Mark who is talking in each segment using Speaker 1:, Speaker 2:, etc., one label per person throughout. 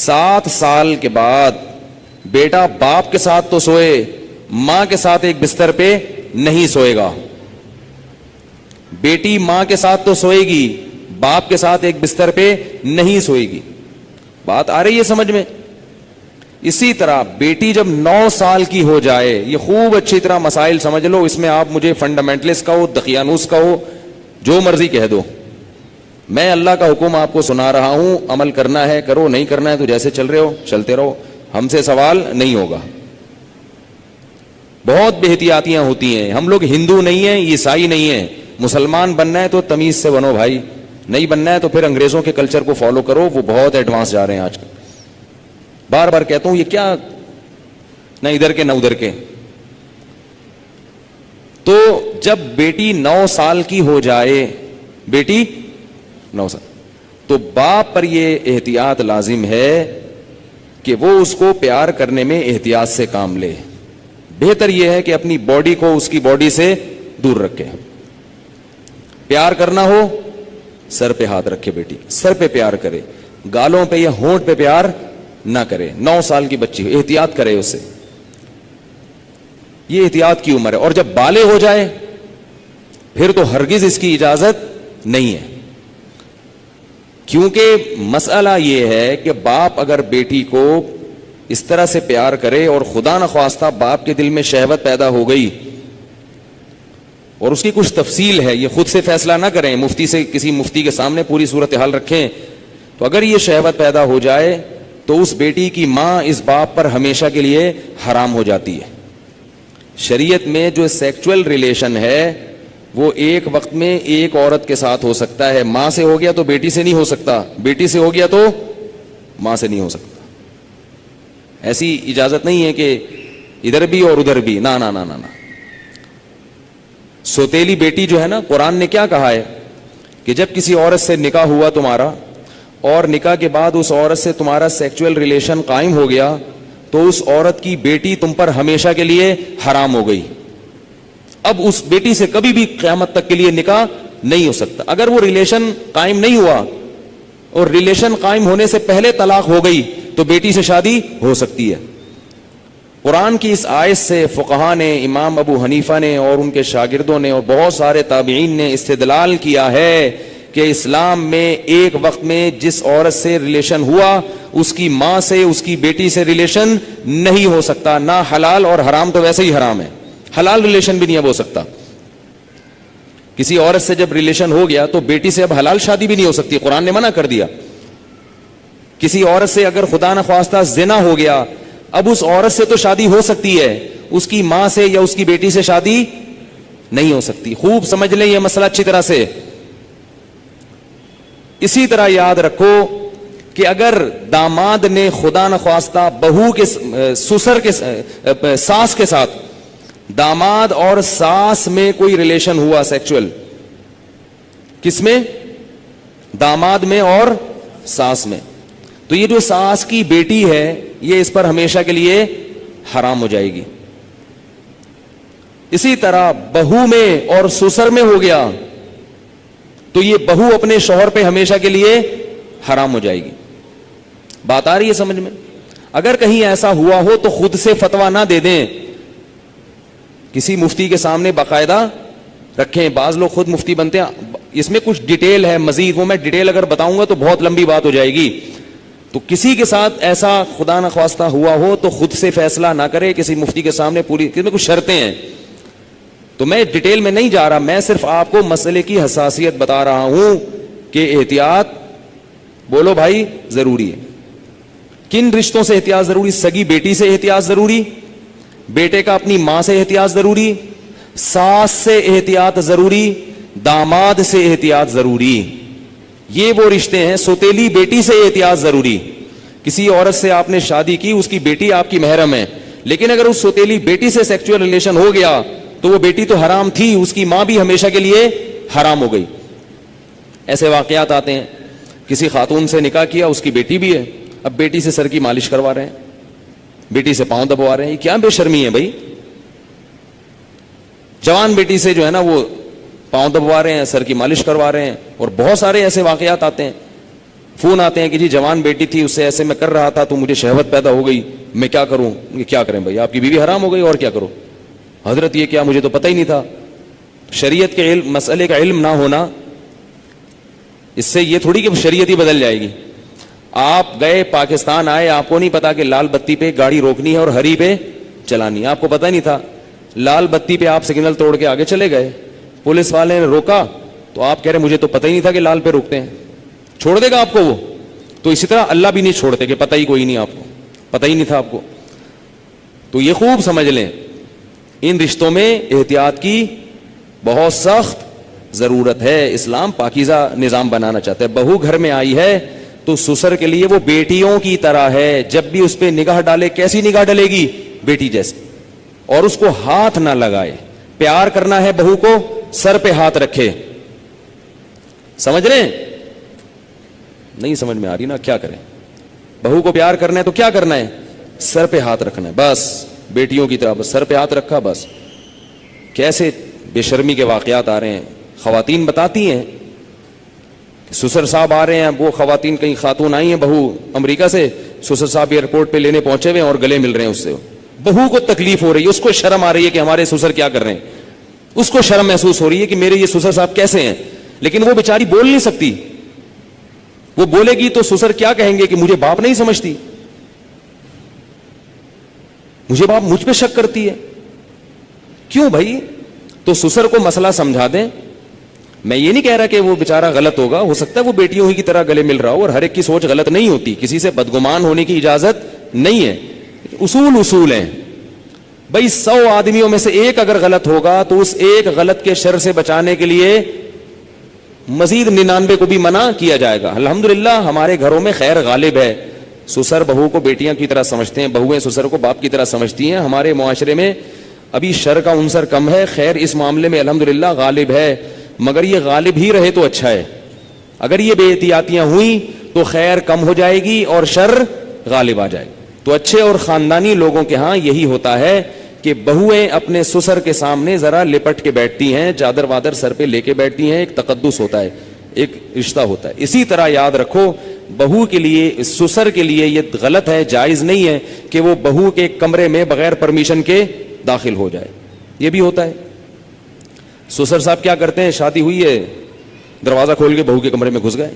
Speaker 1: 7 سال کے بعد بیٹا باپ کے ساتھ تو سوئے, ماں کے ساتھ ایک بستر پہ نہیں سوئے گا. بیٹی ماں کے ساتھ تو سوئے گی, باپ کے ساتھ ایک بستر پہ نہیں سوئے گی. بات آ رہی ہے سمجھ میں؟ اسی طرح بیٹی جب 9 سال کی ہو جائے, یہ خوب اچھی طرح مسائل سمجھ لو, اس میں آپ مجھے فنڈامنٹلسٹ کہو, دقیانوس کہو, جو مرضی کہہ دو, میں اللہ کا حکم آپ کو سنا رہا ہوں, عمل کرنا ہے کرو, نہیں کرنا ہے تو جیسے چل رہے ہو چلتے رہو, ہم سے سوال نہیں ہوگا. بہت بے احتیاطیاں ہوتی ہیں. ہم لوگ ہندو نہیں ہیں, عیسائی نہیں ہیں. مسلمان بننا ہے تو تمیز سے بنو بھائی, نہیں بننا ہے تو پھر انگریزوں کے کلچر کو فالو کرو, وہ بہت ایڈوانس جا رہے ہیں آج کل. بار بار کہتا ہوں یہ کیا, نہ ادھر کے نہ ادھر کے. تو جب بیٹی 9 سال کی ہو جائے, بیٹی 9 سال, تو باپ پر یہ احتیاط لازم ہے کہ وہ اس کو پیار کرنے میں احتیاط سے کام لے. بہتر یہ ہے کہ اپنی باڈی کو اس کی باڈی سے دور رکھے. پیار کرنا ہو سر پہ ہاتھ رکھے, بیٹی سر پہ پیار کرے, گالوں پہ یا ہونٹ پہ پیار نہ کرے. 9 سال کی بچی ہو, احتیاط کرے اس سے, یہ احتیاط کی عمر ہے. اور جب بالغ ہو جائے پھر تو ہرگز اس کی اجازت نہیں ہے. کیونکہ مسئلہ یہ ہے کہ باپ اگر بیٹی کو اس طرح سے پیار کرے اور خدا نخواستہ باپ کے دل میں شہوت پیدا ہو گئی, اور اس کی کچھ تفصیل ہے, یہ خود سے فیصلہ نہ کریں, مفتی سے, کسی مفتی کے سامنے پوری صورتحال رکھیں, تو اگر یہ شہوت پیدا ہو جائے تو اس بیٹی کی ماں اس باپ پر ہمیشہ کے لیے حرام ہو جاتی ہے. شریعت میں جو سیکچول ریلیشن ہے وہ ایک وقت میں ایک عورت کے ساتھ ہو سکتا ہے. ماں سے ہو گیا تو بیٹی سے نہیں ہو سکتا, بیٹی سے ہو گیا تو ماں سے نہیں ہو سکتا. ایسی اجازت نہیں ہے کہ ادھر بھی اور ادھر بھی, نہ نہ نہ نہ. سوتیلی بیٹی جو ہے نا, قرآن نے کیا کہا ہے کہ جب کسی عورت سے نکاح ہوا تمہارا, اور نکاح کے بعد اس عورت سے تمہارا سیکچول ریلیشن قائم ہو گیا, تو اس عورت کی بیٹی تم پر ہمیشہ کے لیے حرام ہو گئی. اب اس بیٹی سے کبھی بھی قیامت تک کے لیے نکاح نہیں ہو سکتا. اگر وہ ریلیشن قائم نہیں ہوا اور ریلیشن قائم ہونے سے پہلے طلاق ہو گئی تو بیٹی سے شادی ہو سکتی ہے. قرآن کی اس آیت سے فقہا نے, امام ابو حنیفہ نے اور ان کے شاگردوں نے اور بہت سارے تابعین نے استدلال کیا ہے کہ اسلام میں ایک وقت میں جس عورت سے ریلیشن ہوا اس کی ماں سے, اس کی بیٹی سے ریلیشن نہیں ہو سکتا. نہ حلال, اور حرام تو ویسے ہی حرام ہے, حلال ریلیشن بھی نہیں اب ہو سکتا. کسی عورت سے جب ریلیشن ہو گیا تو بیٹی سے اب حلال شادی بھی نہیں ہو سکتی, قرآن نے منع کر دیا. کسی عورت سے اگر خدا نخواستہ زنا ہو گیا, اب اس عورت سے تو شادی ہو سکتی ہے, اس کی ماں سے یا اس کی بیٹی سے شادی نہیں ہو سکتی. خوب سمجھ لیں یہ مسئلہ اچھی طرح سے. اسی طرح یاد رکھو کہ اگر داماد نے خدا نخواستہ بہو کے سسر کے ساس کے ساتھ, داماد اور ساس میں کوئی ریلیشن ہوا سیکچول, کس میں؟ داماد میں اور ساس میں, تو یہ جو ساس کی بیٹی ہے یہ اس پر ہمیشہ کے لیے حرام ہو جائے گی. اسی طرح بہو میں اور سسر میں ہو گیا تو یہ بہو اپنے شوہر پہ ہمیشہ کے لیے حرام ہو جائے گی. بات آ رہی ہے سمجھ میں؟ اگر کہیں ایسا ہوا ہو تو خود سے فتویٰ نہ دے دیں, کسی مفتی کے سامنے باقاعدہ رکھیں. بعض لوگ خود مفتی بنتے ہیں, اس میں کچھ ڈیٹیل ہے مزید, وہ میں ڈیٹیل اگر بتاؤں گا تو بہت لمبی بات ہو جائے گی. تو کسی کے ساتھ ایسا خدا نخواستہ ہوا ہو تو خود سے فیصلہ نہ کرے, کسی مفتی کے سامنے پوری, اس میں کچھ شرطیں ہیں. تو میں ڈیٹیل میں نہیں جا رہا, میں صرف آپ کو مسئلے کی حساسیت بتا رہا ہوں کہ احتیاط, بولو بھائی, ضروری ہے. کن رشتوں سے احتیاط ضروری؟ سگی بیٹی سے احتیاط ضروری, بیٹے کا اپنی ماں سے احتیاط ضروری, ساس سے احتیاط ضروری, داماد سے احتیاط ضروری. یہ وہ رشتے ہیں. سوتیلی بیٹی سے احتیاط ضروری. کسی عورت سے آپ نے شادی کی, اس کی بیٹی آپ کی محرم ہے, لیکن اگر اس سوتیلی بیٹی سے سیکچول ریلیشن ہو گیا تو وہ بیٹی تو حرام تھی, اس کی ماں بھی ہمیشہ کے لیے حرام ہو گئی. ایسے واقعات آتے ہیں, کسی خاتون سے نکاح کیا, اس کی بیٹی بھی ہے, اب بیٹی سے سر کی مالش کروا رہے ہیں, بیٹی سے پاؤں دبوا رہے ہیں. یہ کیا بے شرمی ہے بھائی؟ جوان بیٹی سے جو ہے نا وہ پاؤں دبوا رہے ہیں, سر کی مالش کروا رہے ہیں, اور بہت سارے ایسے واقعات آتے ہیں. فون آتے ہیں کہ جی جوان بیٹی تھی، اس سے ایسے میں کر رہا تھا تو مجھے شہوت پیدا ہو گئی، میں کیا کروں؟ کیا کریں بھائی، آپ کی بیوی حرام ہو گئی اور کیا کرو؟ حضرت یہ کیا، مجھے تو پتہ ہی نہیں تھا۔ شریعت کے علم، مسئلے کا علم نہ ہونا، اس سے یہ تھوڑی کہ شریعت ہی بدل جائے گی۔ آپ گئے پاکستان آئے، آپ کو نہیں پتا کہ لال بتی پہ گاڑی روکنی ہے اور ہری پہ چلانی ہے، آپ کو پتہ نہیں تھا۔ لال بتی پہ آپ سگنل توڑ کے آگے چلے گئے، پولیس والے نے روکا تو آپ کہہ رہے مجھے تو پتہ ہی نہیں تھا کہ لال پہ روکتے ہیں، چھوڑ دے گا آپ کو وہ؟ تو اسی طرح اللہ بھی نہیں چھوڑتے کہ پتہ ہی کوئی نہیں، آپ کو پتہ ہی نہیں تھا آپ کو۔ تو یہ خوب سمجھ لیں، ان رشتوں میں احتیاط کی بہت سخت ضرورت ہے۔ اسلام پاکیزہ نظام بنانا چاہتا ہے۔ بہو گھر میں آئی ہے تو سسر کے لیے وہ بیٹیوں کی طرح ہے، جب بھی اس پہ نگاہ ڈالے، کیسی نگاہ ڈالے گی؟ بیٹی جیسی، اور اس کو ہاتھ نہ لگائے۔ پیار کرنا ہے بہو کو، سر پہ ہاتھ رکھے۔ سمجھ رہے ہیں؟ نہیں سمجھ میں آ رہی نا، کیا کریں؟ بہو کو پیار کرنا ہے تو کیا کرنا ہے؟ سر پہ ہاتھ رکھنا ہے، بس بیٹیوں کی طرح، بس سر پہ ہاتھ رکھا بس۔ کیسے بے شرمی کے واقعات آ رہے ہیں، خواتین بتاتی ہیں کہ سسر صاحب آ رہے ہیں، وہ خواتین کہیں خاتون آئی ہیں بہو امریکہ سے، سسر صاحب ایئرپورٹ پہ لینے پہنچے ہوئے ہیں اور گلے مل رہے ہیں اس سے۔ بہو کو تکلیف ہو رہی ہے، اس کو شرم آ رہی ہے کہ ہمارے سسر کیا کر رہے ہیں، اس کو شرم محسوس ہو رہی ہے کہ میرے یہ سسر صاحب کیسے ہیں، لیکن وہ بیچاری بول نہیں سکتی۔ وہ بولے گی تو سسر کیا کہیں گے کہ مجھے باپ نہیں سمجھتی، مجھے باپ مجھ پہ شک کرتی ہے۔ کیوں بھائی؟ تو سسر کو مسئلہ سمجھا دیں۔ میں یہ نہیں کہہ رہا کہ وہ بیچارہ غلط ہوگا، ہو سکتا ہے وہ بیٹیوں ہی کی طرح گلے مل رہا ہو، اور ہر ایک کی سوچ غلط نہیں ہوتی، کسی سے بدگمان ہونے کی اجازت نہیں ہے۔ اصول ہیں بھائی، 100 آدمیوں میں سے ایک اگر غلط ہوگا تو اس ایک غلط کے شر سے بچانے کے لیے مزید 99 کو بھی منع کیا جائے گا۔ الحمدللہ ہمارے گھروں میں خیر غالب ہے، سسر بہو کو بیٹیاں کی طرح سمجھتے ہیں، بہویں سسر کو باپ کی طرح سمجھتی ہیں۔ ہمارے معاشرے میں ابھی شر کا عنصر کم ہے، خیر اس معاملے میں الحمدللہ غالب ہے، مگر یہ غالب ہی رہے تو اچھا ہے۔ اگر یہ بے احتیاطیاں ہوئیں تو خیر کم ہو جائے گی اور شر غالب آ جائے گا۔ تو اچھے اور خاندانی لوگوں کے ہاں یہی ہوتا ہے کہ بہویں اپنے سسر کے سامنے ذرا لپٹ کے بیٹھتی ہیں، چادر وادر سر پہ لے کے بیٹھتی ہیں، ایک تقدس ہوتا ہے، ایک رشتہ ہوتا ہے۔ اسی طرح یاد رکھو، بہو کے لیے، سسر کے لیے یہ غلط ہے، جائز نہیں ہے کہ وہ بہو کے کمرے میں بغیر پرمیشن کے داخل ہو جائے۔ یہ بھی ہوتا ہے۔ سسر صاحب کیا کرتے ہیں، شادی ہوئی ہے، دروازہ کھول کے بہو کے کمرے میں گھس گئے،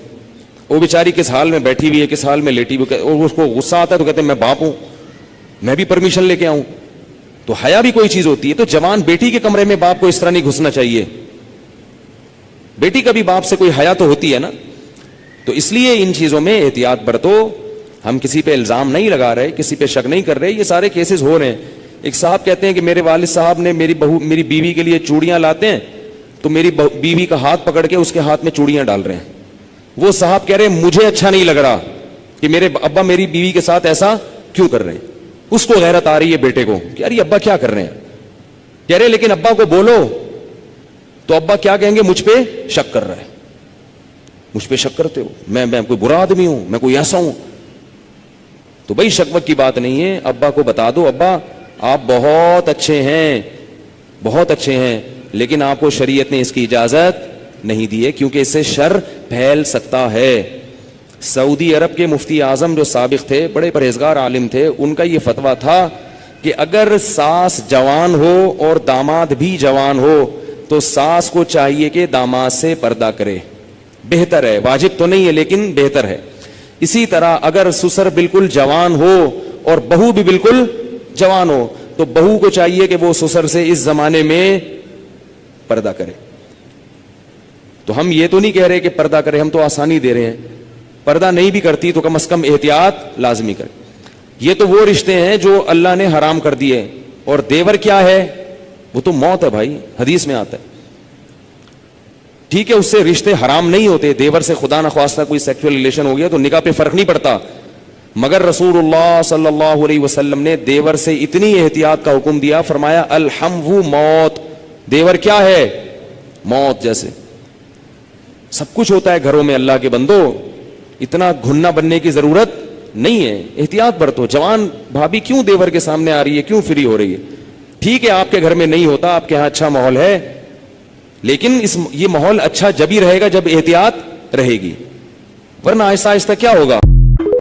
Speaker 1: وہ بیچاری کس حال میں بیٹھی ہوئی ہے، کس حال میں لیٹی ہوئی، اور اس کو غصہ آتا ہے تو کہتے ہیں میں باپ ہوں، میں بھی پرمیشن لے کے آؤں۔ تو حیا بھی کوئی چیز ہوتی ہے۔ تو جوان بیٹی کے کمرے میں باپ کو اس طرح نہیں گھسنا چاہیے، بیٹی کا بھی باپ سے کوئی حیا تو ہوتی ہے نا۔ تو اس لیے ان چیزوں میں احتیاط برتو۔ ہم کسی پہ الزام نہیں لگا رہے، کسی پہ شک نہیں کر رہے، یہ سارے کیسز ہو رہے ہیں۔ ایک صاحب کہتے ہیں کہ میرے والد صاحب نے میری بیوی کے لیے چوڑیاں لاتے ہیں تو میری بیوی کا ہاتھ پکڑ کے اس کے ہاتھ میں چوڑیاں ڈال رہے ہیں۔ وہ صاحب کہہ رہے ہیں مجھے اچھا نہیں لگ رہا کہ میرے ابا میری بیوی کے ساتھ ایسا کیوں کر رہے ہیں۔ اس کو غیرت آ رہی ہے بیٹے کو کہ یار یہ ابا کیا کر رہے ہیں، کہہ رہے لیکن ابا کو بولو تو ابا کیا کہیں گے، مجھ پہ شک کر رہا ہے، مجھ پہ شک کرتے ہو، میں کوئی برا آدمی ہوں، میں کوئی ایسا ہوں۔ تو بھائی شک وک کی بات نہیں ہے، ابا کو بتا دو ابا آپ بہت اچھے ہیں، بہت اچھے ہیں، لیکن آپ کو شریعت نے اس کی اجازت نہیں دی ہے کیونکہ اس سے شر پھیل سکتا ہے۔ سعودی عرب کے مفتی اعظم جو سابق تھے، بڑے پرہیزگار عالم تھے، ان کا یہ فتویٰ تھا کہ اگر ساس جوان ہو اور داماد بھی جوان ہو تو ساس کو چاہیے کہ داماد سے پردہ کرے، بہتر ہے، واجب تو نہیں ہے لیکن بہتر ہے۔ اسی طرح اگر سسر بالکل جوان ہو اور بہو بھی بالکل جوان ہو تو بہو کو چاہیے کہ وہ سسر سے اس زمانے میں پردہ کرے۔ تو ہم یہ تو نہیں کہہ رہے کہ پردہ کرے، ہم تو آسانی دے رہے ہیں، پردہ نہیں بھی کرتی تو کم از کم احتیاط لازمی کرے۔ یہ تو وہ رشتے ہیں جو اللہ نے حرام کر دیے، اور دیور کیا ہے، وہ تو موت ہے بھائی، حدیث میں آتا ہے۔ ٹھیک ہے اس سے رشتے حرام نہیں ہوتے، دیور سے خدا نخواستہ کوئی سیکسول ریلیشن ہو گیا تو نکاح پہ فرق نہیں پڑتا، مگر رسول اللہ صلی اللہ علیہ وسلم نے دیور سے اتنی احتیاط کا حکم دیا، فرمایا الحمو موت، دیور کیا ہے، موت جیسے۔ سب کچھ ہوتا ہے گھروں میں اللہ کے بندو، اتنا گھننا بننے کی ضرورت نہیں ہے، احتیاط برتو۔ جوان بھابھی کیوں دیور کے سامنے آ رہی ہے، کیوں فری ہو رہی ہے؟ ٹھیک ہے آپ کے گھر میں نہیں ہوتا، آپ کے ہاں اچھا ماحول ہے، لیکن یہ ماحول اچھا جب ہی رہے گا جب احتیاط رہے گی۔ ورنہ آہستہ آہستہ کیا ہوگا؟